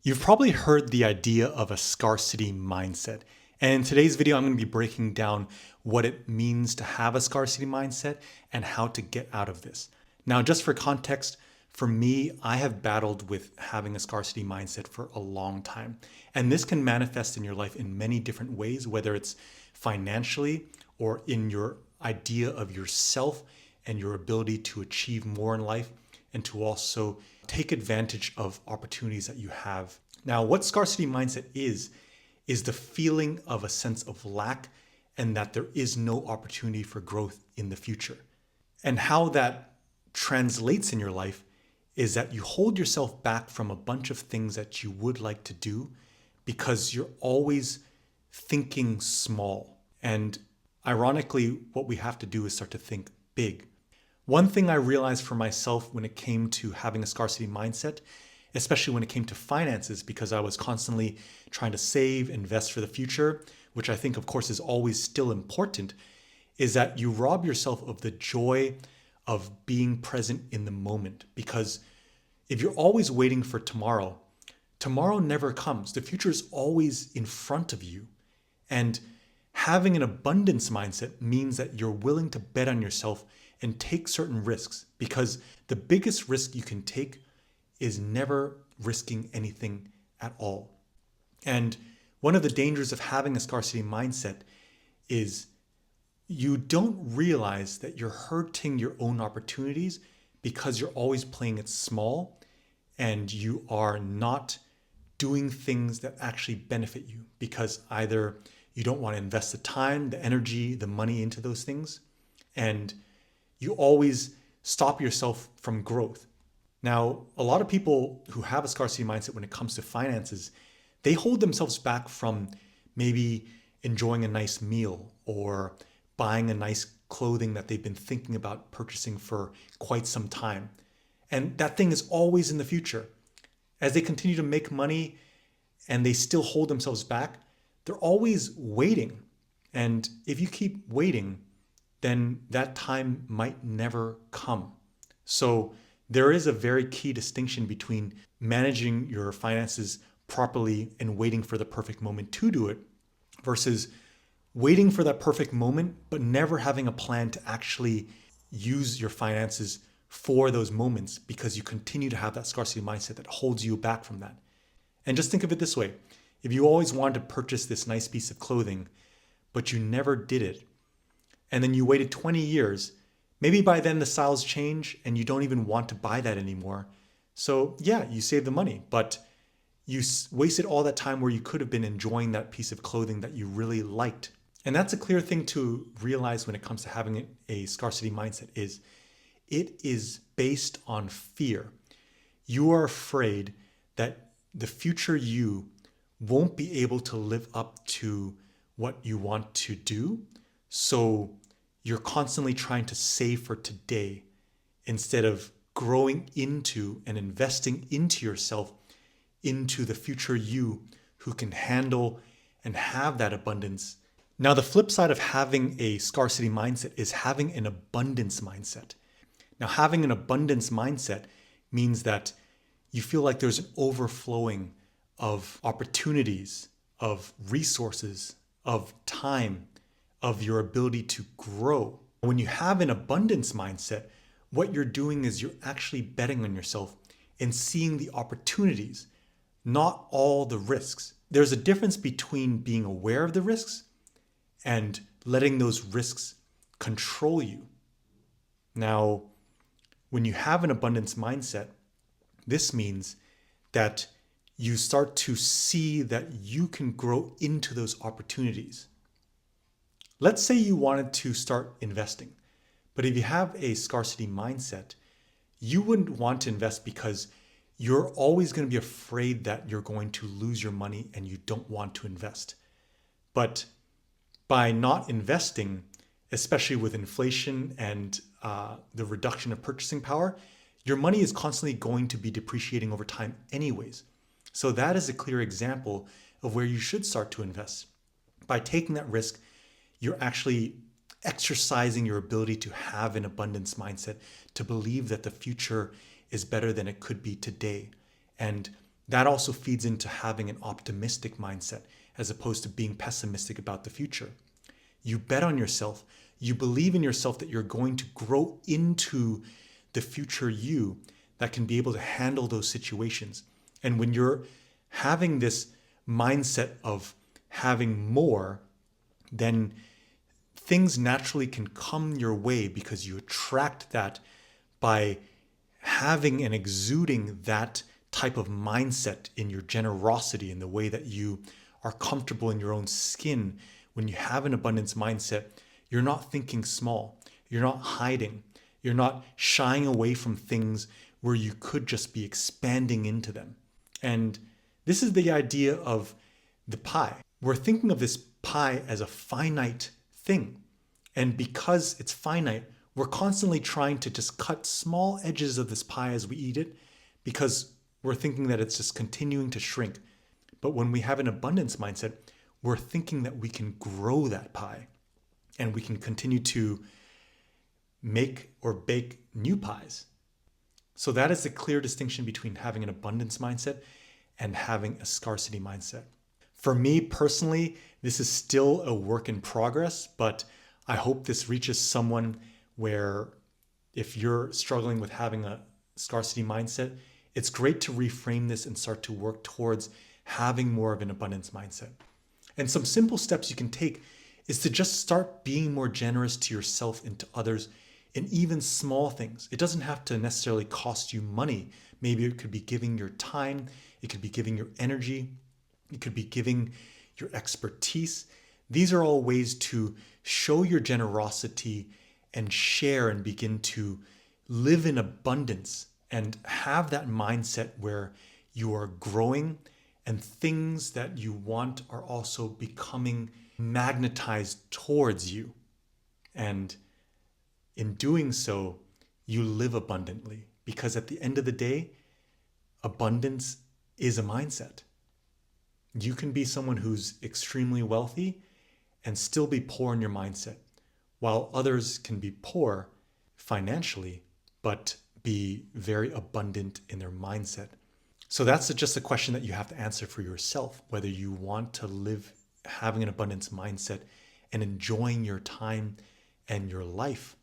You've probably heard the idea of a scarcity mindset. And in today's video, I'm going to be breaking down what it means to have a scarcity mindset and how to get out of this. Now, just for context, for me, I have battled with having a scarcity mindset for a long time. And this can manifest in your life in many different ways, whether it's financially or in your idea of yourself and your ability to achieve more in life and to also take advantage of opportunities that you have. Now, what scarcity mindset is the feeling of a sense of lack and that there is no opportunity for growth in the future. And how that translates in your life is that you hold yourself back from a bunch of things that you would like to do because you're always thinking small. And ironically, what we have to do is start to think big. One thing I realized for myself when it came to having a scarcity mindset, especially when it came to finances, because I was constantly trying to save, invest for the future, which I think, of course, is always still important, is that you rob yourself of the joy of being present in the moment. Because if you're always waiting for tomorrow, tomorrow never comes. The future is always in front of you. And having an abundance mindset means that you're willing to bet on yourself and take certain risks, because the biggest risk you can take is never risking anything at all. And one of the dangers of having a scarcity mindset is you don't realize that you're hurting your own opportunities because you're always playing it small and you are not doing things that actually benefit you, because either you don't want to invest the time, the energy, the money into those things, and you always stop yourself from growth. Now, a lot of people who have a scarcity mindset when it comes to finances, they hold themselves back from maybe enjoying a nice meal or buying a nice clothing that they've been thinking about purchasing for quite some time. And that thing is always in the future. As they continue to make money and they still hold themselves back, they're always waiting. And if you keep waiting, then that time might never come. So there is a very key distinction between managing your finances properly and waiting for the perfect moment to do it versus waiting for that perfect moment, but never having a plan to actually use your finances for those moments because you continue to have that scarcity mindset that holds you back from that. And just think of it this way. If you always wanted to purchase this nice piece of clothing, but you never did it, and then you waited 20 years, maybe by then the styles change and you don't even want to buy that anymore. So yeah, you save the money, but you wasted all that time where you could have been enjoying that piece of clothing that you really liked. And that's a clear thing to realize when it comes to having a scarcity mindset is it is based on fear. You are afraid that the future you won't be able to live up to what you want to do. So you're constantly trying to save for today instead of growing into and investing into yourself, into the future you who can handle and have that abundance. Now, the flip side of having a scarcity mindset is having an abundance mindset. Now, having an abundance mindset means that you feel like there's an overflowing of opportunities, of resources, of time, of your ability to grow. When you have an abundance mindset, what you're doing is you're actually betting on yourself and seeing the opportunities, not all the risks. There's a difference between being aware of the risks and letting those risks control you. Now, when you have an abundance mindset, this means that you start to see that you can grow into those opportunities. Let's say you wanted to start investing, but if you have a scarcity mindset, you wouldn't want to invest because you're always going to be afraid that you're going to lose your money and you don't want to invest. But by not investing, especially with inflation and the reduction of purchasing power, your money is constantly going to be depreciating over time anyways. So that is a clear example of where you should start to invest. By taking that risk, you're actually exercising your ability to have an abundance mindset, to believe that the future is better than it could be today. And that also feeds into having an optimistic mindset as opposed to being pessimistic about the future. You bet on yourself. You believe in yourself that you're going to grow into the future you that can be able to handle those situations. And when you're having this mindset of having more, then things naturally can come your way because you attract that by having and exuding that type of mindset in your generosity, in the way that you are comfortable in your own skin. When you have an abundance mindset, you're not thinking small, you're not hiding, you're not shying away from things where you could just be expanding into them. And this is the idea of the pie. We're thinking of this pie as a finite thing. And because it's finite, we're constantly trying to just cut small edges of this pie as we eat it, because we're thinking that it's just continuing to shrink. But when we have an abundance mindset, we're thinking that we can grow that pie and we can continue to make or bake new pies. So that is the clear distinction between having an abundance mindset and having a scarcity mindset. For me personally, this is still a work in progress, but I hope this reaches someone where if you're struggling with having a scarcity mindset, it's great to reframe this and start to work towards having more of an abundance mindset. And some simple steps you can take is to just start being more generous to yourself and to others in even small things. It doesn't have to necessarily cost you money. Maybe it could be giving your time, it could be giving your energy, it could be giving your expertise. These are all ways to show your generosity and share and begin to live in abundance and have that mindset where you are growing and things that you want are also becoming magnetized towards you. And in doing so, you live abundantly, because at the end of the day, abundance is a mindset. You can be someone who's extremely wealthy and still be poor in your mindset, while others can be poor financially, but be very abundant in their mindset. So that's just a question that you have to answer for yourself, whether you want to live having an abundance mindset and enjoying your time and your life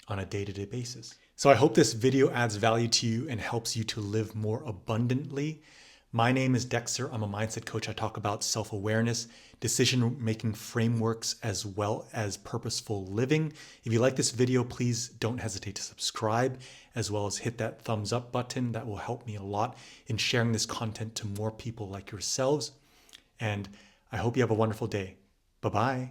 on a day-to-day basis. So I hope this video adds value to you and helps you to live more abundantly. My name is Dexter. I'm a mindset coach. I talk about self-awareness, decision-making frameworks, as well as purposeful living. If you like this video, please don't hesitate to subscribe, as well as hit that thumbs up button. That will help me a lot in sharing this content to more people like yourselves. And I hope you have a wonderful day. Bye-bye.